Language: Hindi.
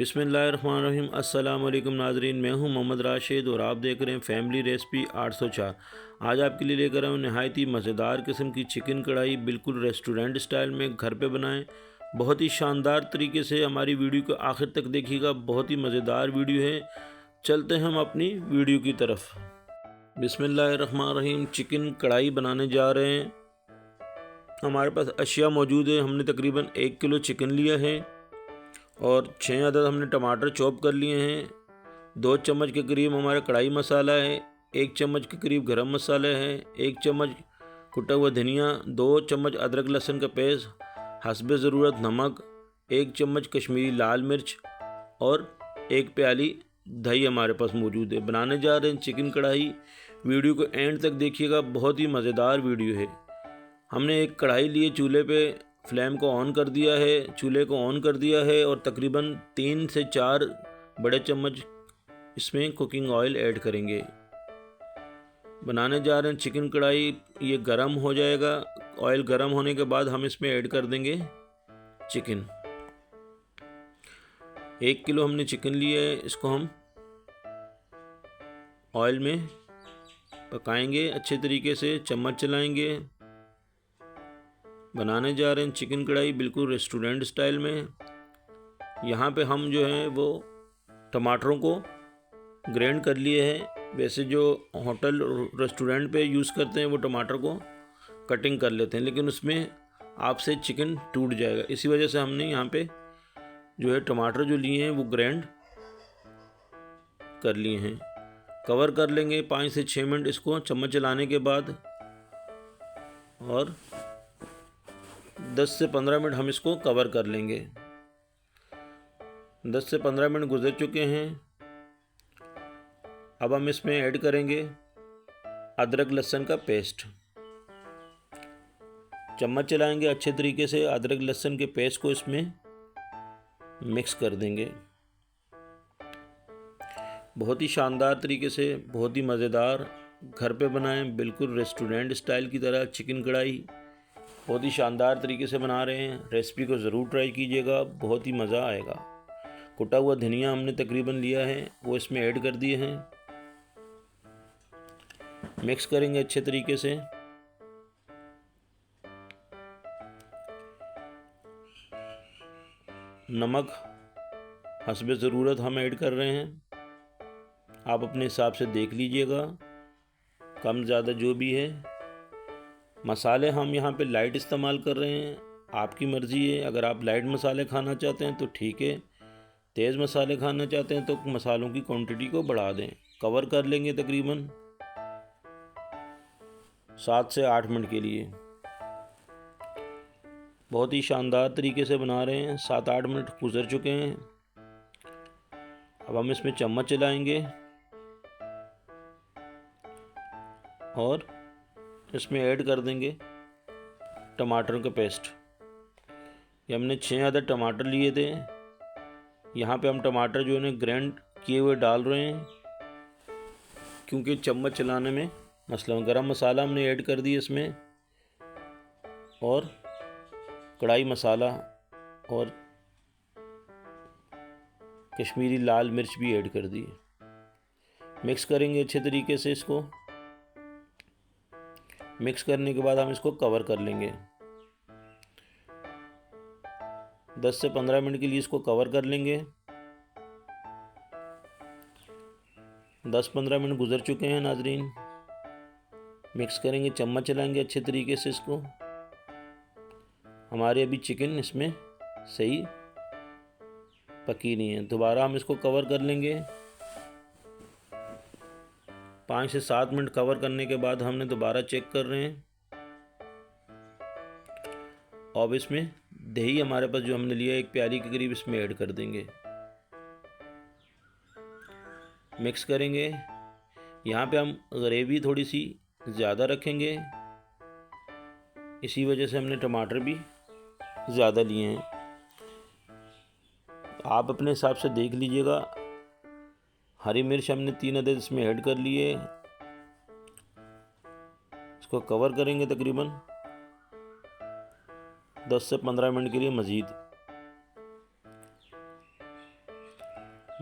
बिस्मिल्लाहिर्रहमानिर्रहीम। अस्सलाम वालेकुम नाजरीन, मैं हूं मोहम्मद राशिद और आप देख रहे हैं फैमिली रेसिपी 804। आज आपके लिए लेकर आया हूं नहायत ही मज़ेदार किस्म की चिकन कढ़ाई, बिल्कुल रेस्टोरेंट स्टाइल में घर पे बनाएं। बहुत ही शानदार तरीके से हमारी वीडियो को आखिर तक देखिएगा, बहुत ही मज़ेदार वीडियो है। चलते हैं हम अपनी वीडियो की तरफ। बिस्मिल्लाहिर्रहमानिर्रहीम। चिकन कढ़ाई बनाने जा रहे हैं। हमारे पास अशिया मौजूद है। हमने तकरीबन 1 किलो चिकन लिया है और 6 अदद हमने टमाटर चॉप कर लिए हैं। 2 चम्मच के करीब हमारा कढ़ाई मसाला है। 1 चम्मच के करीब गरम मसाला है। 1 चम्मच कुटा हुआ धनिया। 2 चम्मच अदरक लहसुन का पेस्ट। हस्बे ज़रूरत नमक। 1 चम्मच कश्मीरी लाल मिर्च और 1 प्याली दही हमारे पास मौजूद है। बनाने जा रहे हैं चिकन कढ़ाई। वीडियो को एंड तक देखिएगा, बहुत ही मज़ेदार वीडियो है। हमने एक कढ़ाई लिए, चूल्हे पे फ्लेम को ऑन कर दिया है, चूल्हे को ऑन कर दिया है और तकरीबन 3 से 4 बड़े चम्मच इसमें कुकिंग ऑयल ऐड करेंगे। बनाने जा रहे हैं चिकन कढ़ाई। ये गरम हो जाएगा। ऑयल गरम होने के बाद हम इसमें ऐड कर देंगे चिकन। 1 किलो हमने चिकन लिया है, इसको हम ऑयल में पकाएंगे अच्छे तरीके से, चम्मच चलाएंगे। बनाने जा रहे हैं चिकन कढ़ाई बिल्कुल रेस्टोरेंट स्टाइल में। यहाँ पे हम जो है वो टमाटरों को ग्राइंड कर लिए हैं। वैसे जो होटल रेस्टोरेंट पे यूज़ करते हैं वो टमाटर को कटिंग कर लेते हैं, लेकिन उसमें आपसे चिकन टूट जाएगा। इसी वजह से हमने यहाँ पे जो है टमाटर जो लिए हैं वो ग्राइंड कर लिए हैं। कवर कर लेंगे 5 से 6 मिनट इसको चम्मच चलाने के बाद, और 10 से 15 मिनट हम इसको कवर कर लेंगे। 10 से 15 मिनट गुजर चुके हैं। अब हम इसमें ऐड करेंगे अदरक लहसुन का पेस्ट। चम्मच चलाएंगे अच्छे तरीके से, अदरक लहसुन के पेस्ट को इसमें मिक्स कर देंगे। बहुत ही शानदार तरीके से, बहुत ही मज़ेदार, घर पे बनाएं बिल्कुल रेस्टोरेंट स्टाइल की तरह चिकन कढ़ाई। बहुत ही शानदार तरीके से बना रहे हैं। रेसिपी को ज़रूर ट्राई कीजिएगा, बहुत ही मज़ा आएगा। कुटा हुआ धनिया हमने तकरीबन लिया है, वो इसमें ऐड कर दिए हैं। मिक्स करेंगे अच्छे तरीके से। नमक हस्बे ज़रूरत हम ऐड कर रहे हैं। आप अपने हिसाब से देख लीजिएगा, कम ज़्यादा जो भी है। मसाले हम यहाँ पे लाइट इस्तेमाल कर रहे हैं, आपकी मर्ज़ी है। अगर आप लाइट मसाले खाना चाहते हैं तो ठीक है, तेज़ मसाले खाना चाहते हैं तो मसालों की क्वांटिटी को बढ़ा दें। कवर कर लेंगे तकरीबन 7 से 8 मिनट के लिए। बहुत ही शानदार तरीके से बना रहे हैं। 7-8 मिनट गुजर चुके हैं। अब हम इसमें चम्मच चलाएंगे और इसमें ऐड कर देंगे टमाटर का पेस्ट। ये हमने 6 अदद टमाटर लिए थे। यहाँ पे हम टमाटर जो है ना ग्राइंड किए हुए डाल रहे हैं, क्योंकि चम्मच चलाने में मसला। गरम मसाला हमने ऐड कर दिया इसमें, और कढ़ाई मसाला और कश्मीरी लाल मिर्च भी ऐड कर दिए। मिक्स करेंगे अच्छे तरीके से इसको। मिक्स करने के बाद हम इसको कवर कर लेंगे। 10 से 15 मिनट के लिए इसको कवर कर लेंगे। 10-15 मिनट गुजर चुके हैं नाजरीन। मिक्स करेंगे, चम्मच चलाएंगे अच्छे तरीके से इसको। हमारे अभी चिकन इसमें सही पकी नहीं है। दोबारा हम इसको कवर कर लेंगे। 5 से 7 मिनट कवर करने के बाद हमने दोबारा चेक कर रहे हैं। अब इसमें दही हमारे पास जो हमने लिया 1 प्याली के करीब इसमें ऐड कर देंगे। मिक्स करेंगे। यहाँ पे हम ग्रेवी थोड़ी सी ज़्यादा रखेंगे, इसी वजह से हमने टमाटर भी ज़्यादा लिए हैं। आप अपने हिसाब से देख लीजिएगा। हरी मिर्च हमने 3 अदद इसमें ऐड कर लिए। इसको कवर करेंगे तकरीबन 10 से 15 मिनट के लिए मज़ीद।